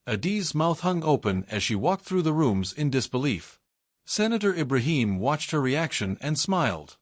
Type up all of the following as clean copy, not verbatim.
Adi's mouth hung open as she walked through the rooms in disbelief. Senator Ibrahim watched her reaction and smiled.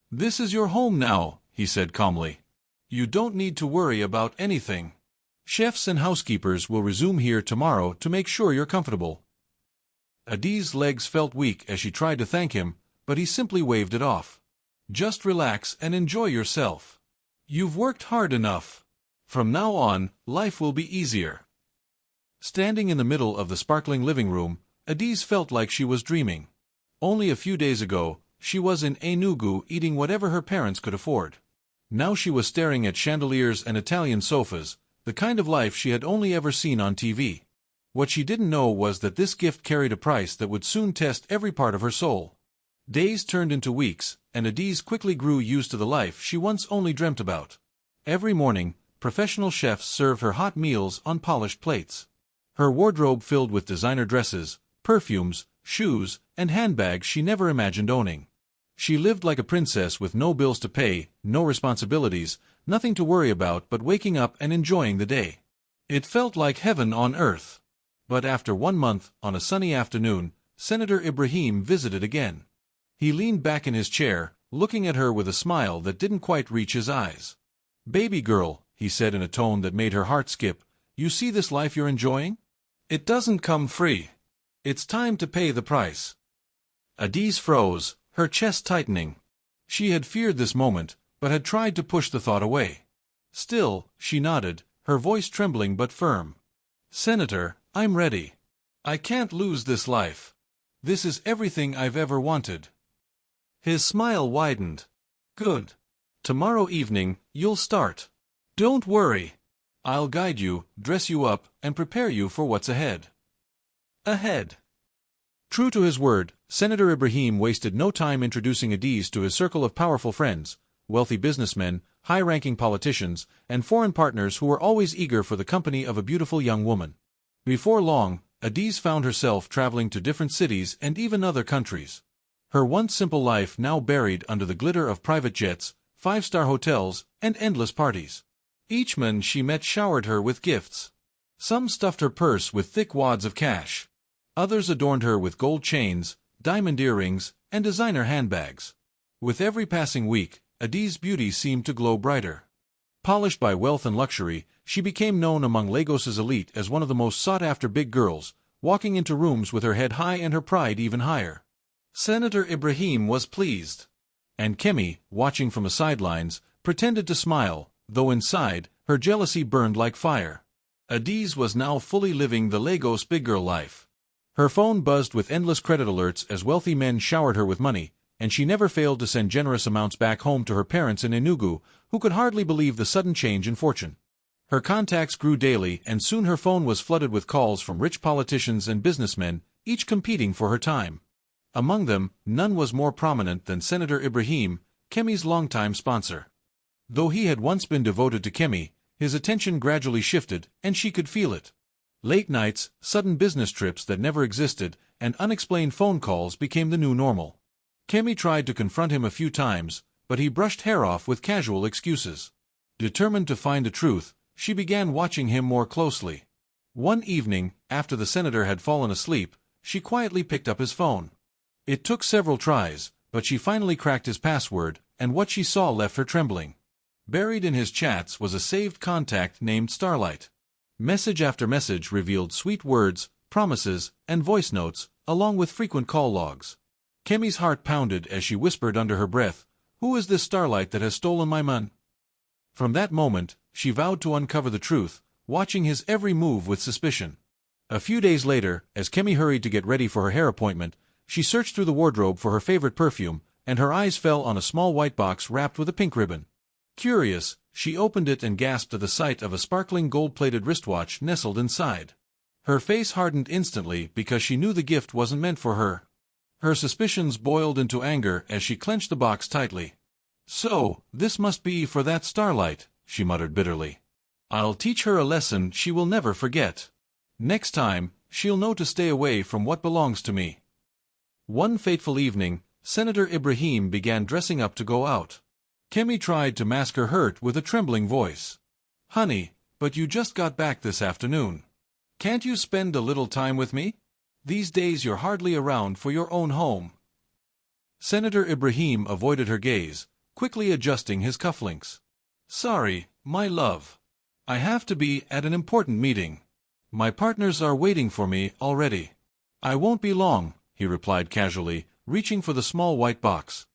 "This is your home now," he said calmly. "You don't need to worry about anything. Chefs and housekeepers will resume here tomorrow to make sure you're comfortable." Adi's legs felt weak as she tried to thank him, but he simply waved it off. "Just relax and enjoy yourself. You've worked hard enough. From now on, life will be easier." Standing in the middle of the sparkling living room, Adiz felt like she was dreaming. Only a few days ago, she was in Enugu eating whatever her parents could afford. Now she was staring at chandeliers and Italian sofas, the kind of life she had only ever seen on TV. What she didn't know was that this gift carried a price that would soon test every part of her soul. Days turned into weeks, and Adiz quickly grew used to the life she once only dreamt about. Every morning, professional chefs served her hot meals on polished plates. Her wardrobe filled with designer dresses, perfumes, shoes, and handbags she never imagined owning. She lived like a princess with no bills to pay, no responsibilities, nothing to worry about but waking up and enjoying the day. It felt like heaven on earth. But after 1 month, on a sunny afternoon, Senator Ibrahim visited again. He leaned back in his chair, looking at her with a smile that didn't quite reach his eyes. "Baby girl," he said in a tone that made her heart skip, "you see this life you're enjoying? It doesn't come free. It's time to pay the price." Adiz froze, her chest tightening. She had feared this moment, but had tried to push the thought away. Still, she nodded, her voice trembling but firm. "Senator, I'm ready. I can't lose this life. This is everything I've ever wanted." His smile widened. "Good. Tomorrow evening, you'll start. Don't worry. I'll guide you, dress you up, and prepare you for what's ahead." Ahead. True to his word, Senator Ibrahim wasted no time introducing Adiz to his circle of powerful friends, wealthy businessmen, high-ranking politicians, and foreign partners who were always eager for the company of a beautiful young woman. Before long, Adiz found herself traveling to different cities and even other countries. Her once simple life now buried under the glitter of private jets, five-star hotels, and endless parties. Each man she met showered her with gifts. Some stuffed her purse with thick wads of cash. Others adorned her with gold chains, diamond earrings, and designer handbags. With every passing week, Adiz's beauty seemed to glow brighter. Polished by wealth and luxury, she became known among Lagos's elite as one of the most sought-after big girls, walking into rooms with her head high and her pride even higher. Senator Ibrahim was pleased. And Kemi, watching from the sidelines, pretended to smile, though inside, her jealousy burned like fire. Adiz was now fully living the Lagos big girl life. Her phone buzzed with endless credit alerts as wealthy men showered her with money, and she never failed to send generous amounts back home to her parents in Enugu, who could hardly believe the sudden change in fortune. Her contacts grew daily, and soon her phone was flooded with calls from rich politicians and businessmen, each competing for her time. Among them, none was more prominent than Senator Ibrahim, Kemi's longtime sponsor. Though he had once been devoted to Kemi, his attention gradually shifted, and she could feel it. Late nights, sudden business trips that never existed, and unexplained phone calls became the new normal. Kemi tried to confront him a few times, but he brushed her off with casual excuses. Determined to find the truth, she began watching him more closely. One evening, after the senator had fallen asleep, she quietly picked up his phone. It took several tries, but she finally cracked his password, and what she saw left her trembling. Buried in his chats was a saved contact named Starlight. Message after message revealed sweet words, promises, and voice notes, along with frequent call logs. Kemi's heart pounded as she whispered under her breath, "Who is this Starlight that has stolen my man?" From that moment, she vowed to uncover the truth, watching his every move with suspicion. A few days later, as Kemi hurried to get ready for her hair appointment, she searched through the wardrobe for her favorite perfume, and her eyes fell on a small white box wrapped with a pink ribbon. Curious, she opened it and gasped at the sight of a sparkling gold-plated wristwatch nestled inside. Her face hardened instantly because she knew the gift wasn't meant for her. Her suspicions boiled into anger as she clenched the box tightly. "So, this must be for that Starlight," she muttered bitterly. "I'll teach her a lesson she will never forget. Next time, she'll know to stay away from what belongs to me." One fateful evening, Senator Ibrahim began dressing up to go out. Kemi tried to mask her hurt with a trembling voice. "Honey, but you just got back this afternoon. Can't you spend a little time with me? These days you're hardly around for your own home. Senator Ibrahim avoided her gaze, quickly adjusting his cufflinks. Sorry, my love. I have to be at an important meeting. My partners are waiting for me already. I won't be long, he replied casually, reaching for the small white box.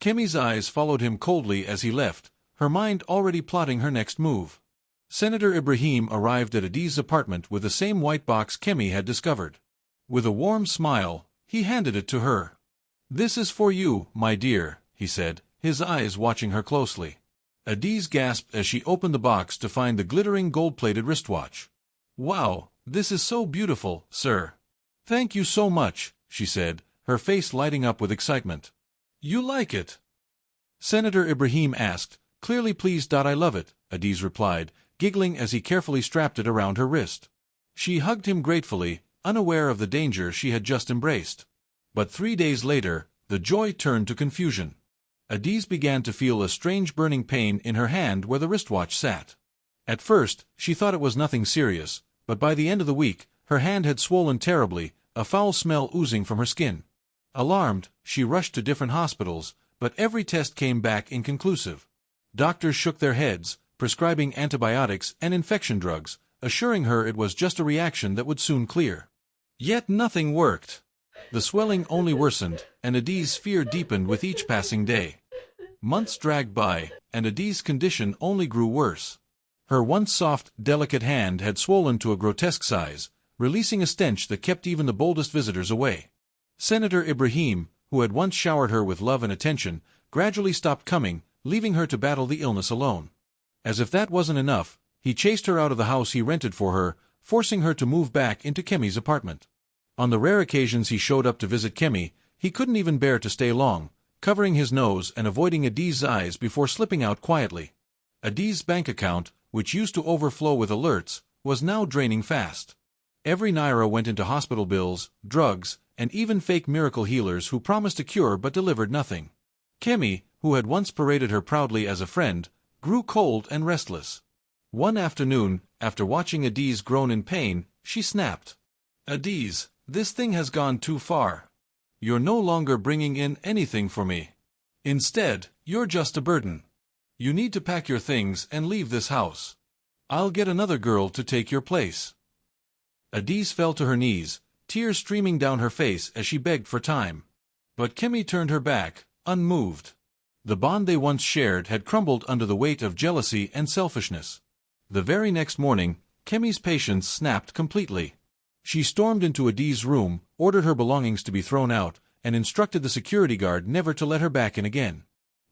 Kemi's eyes followed him coldly as he left, her mind already plotting her next move. Senator Ibrahim arrived at Adi's apartment with the same white box Kemi had discovered. With a warm smile, he handed it to her. This is for you, my dear, he said, his eyes watching her closely. Adiz gasped as she opened the box to find the glittering gold-plated wristwatch. Wow, this is so beautiful, sir. Thank you so much, she said, her face lighting up with excitement. You like it? Senator Ibrahim asked, clearly pleased. I love it, Adiz replied, giggling as he carefully strapped it around her wrist. She hugged him gratefully, unaware of the danger she had just embraced. But 3 days later, the joy turned to confusion. Adiz began to feel a strange burning pain in her hand where the wristwatch sat. At first, she thought it was nothing serious, but by the end of the week, her hand had swollen terribly, a foul smell oozing from her skin. Alarmed, she rushed to different hospitals, but every test came back inconclusive. Doctors shook their heads, prescribing antibiotics and infection drugs, assuring her it was just a reaction that would soon clear. Yet nothing worked. The swelling only worsened, and Adiz's fear deepened with each passing day. Months dragged by, and Adiz's condition only grew worse. Her once soft, delicate hand had swollen to a grotesque size, releasing a stench that kept even the boldest visitors away. Senator Ibrahim, who had once showered her with love and attention, gradually stopped coming, leaving her to battle the illness alone. As if that wasn't enough, he chased her out of the house he rented for her, forcing her to move back into Kemi's apartment. On the rare occasions he showed up to visit Kemi, he couldn't even bear to stay long, covering his nose and avoiding Adiz's eyes before slipping out quietly. Adiz's bank account, which used to overflow with alerts, was now draining fast. Every naira went into hospital bills, drugs, and even fake miracle healers who promised a cure but delivered nothing. Kemi, who had once paraded her proudly as a friend, grew cold and restless. One afternoon, after watching Adiz groan in pain, she snapped. Adiz, this thing has gone too far. You're no longer bringing in anything for me. Instead, you're just a burden. You need to pack your things and leave this house. I'll get another girl to take your place. Adiz fell to her knees, tears streaming down her face as she begged for time. But Kemi turned her back, unmoved. The bond they once shared had crumbled under the weight of jealousy and selfishness. The very next morning, Kemi's patience snapped completely. She stormed into Adiz's room, ordered her belongings to be thrown out, and instructed the security guard never to let her back in again.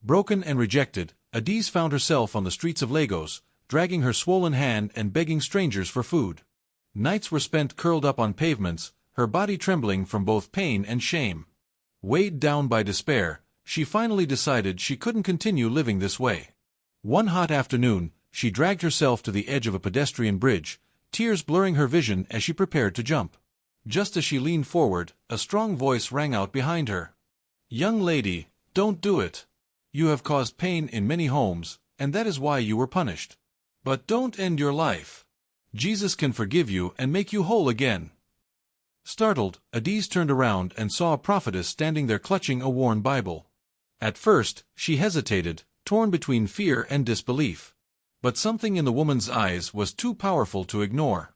Broken and rejected, Adiz found herself on the streets of Lagos, dragging her swollen hand and begging strangers for food. Nights were spent curled up on pavements, her body trembling from both pain and shame. Weighed down by despair, she finally decided she couldn't continue living this way. One hot afternoon, she dragged herself to the edge of a pedestrian bridge, tears blurring her vision as she prepared to jump. Just as she leaned forward, a strong voice rang out behind her. "Young lady, don't do it. You have caused pain in many homes, and that is why you were punished. But don't end your life. Jesus can forgive you and make you whole again." Startled, Adiz turned around and saw a prophetess standing there clutching a worn Bible. At first, she hesitated, torn between fear and disbelief. But something in the woman's eyes was too powerful to ignore.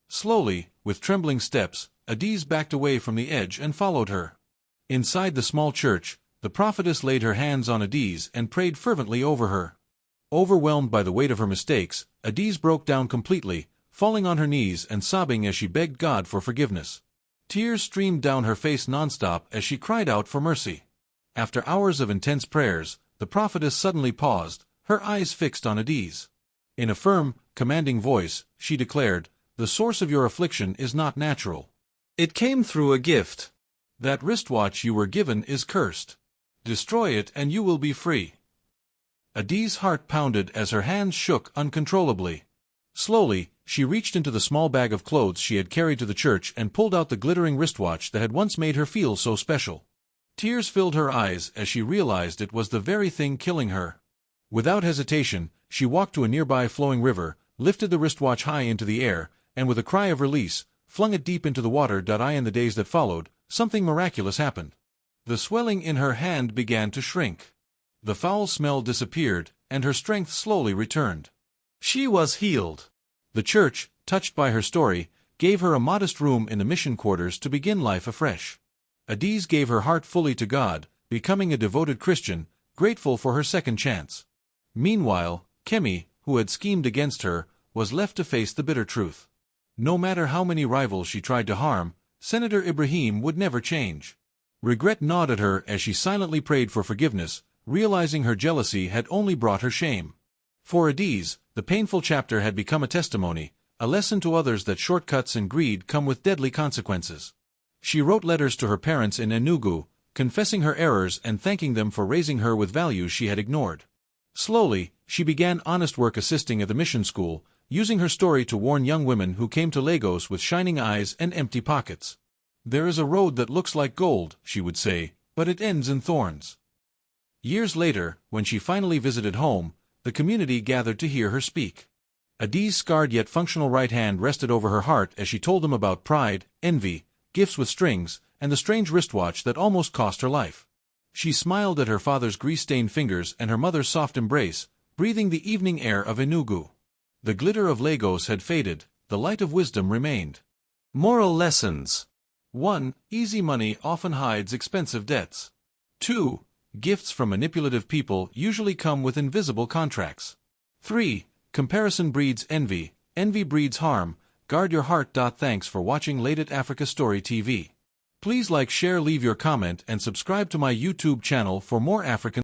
Slowly, with trembling steps, Adiz backed away from the edge and followed her. Inside the small church, the prophetess laid her hands on Adiz and prayed fervently over her. Overwhelmed by the weight of her mistakes, Adiz broke down completely, falling on her knees and sobbing as she begged God for forgiveness. Tears streamed down her face nonstop as she cried out for mercy. After hours of intense prayers, the prophetess suddenly paused, her eyes fixed on Adiz. In a firm, commanding voice, she declared, "The source of your affliction is not natural. It came through a gift. That wristwatch you were given is cursed. Destroy it and you will be free." Adiz's heart pounded as her hands shook uncontrollably. Slowly, she reached into the small bag of clothes she had carried to the church and pulled out the glittering wristwatch that had once made her feel so special. Tears filled her eyes as she realized it was the very thing killing her. Without hesitation, she walked to a nearby flowing river, lifted the wristwatch high into the air, and with a cry of release, flung it deep into the water. In the days that followed, something miraculous happened. The swelling in her hand began to shrink. The foul smell disappeared, and her strength slowly returned. She was healed. The church, touched by her story, gave her a modest room in the mission quarters to begin life afresh. Adiz gave her heart fully to God, becoming a devoted Christian, grateful for her second chance. Meanwhile, Kemi, who had schemed against her, was left to face the bitter truth. No matter how many rivals she tried to harm, Senator Ibrahim would never change. Regret gnawed at her as she silently prayed for forgiveness, realizing her jealousy had only brought her shame. For Adiz, the painful chapter had become a testimony, a lesson to others that shortcuts and greed come with deadly consequences. She wrote letters to her parents in Enugu, confessing her errors and thanking them for raising her with values she had ignored. Slowly, she began honest work assisting at the mission school, using her story to warn young women who came to Lagos with shining eyes and empty pockets. "There is a road that looks like gold," she would say, "but it ends in thorns." Years later, when she finally visited home, the community gathered to hear her speak. Adiz's scarred yet functional right hand rested over her heart as she told them about pride, envy, gifts with strings, and the strange wristwatch that almost cost her life. She smiled at her father's grease-stained fingers and her mother's soft embrace, breathing the evening air of Enugu. The glitter of Lagos had faded, the light of wisdom remained. Moral lessons. 1. Easy money often hides expensive debts. 2. Gifts from manipulative people usually come with invisible contracts. 3. Comparison breeds envy, envy breeds harm. Guard your heart. Thanks for watching Late at Africa Story TV. Please like, share, leave your comment, and subscribe to my YouTube channel for more African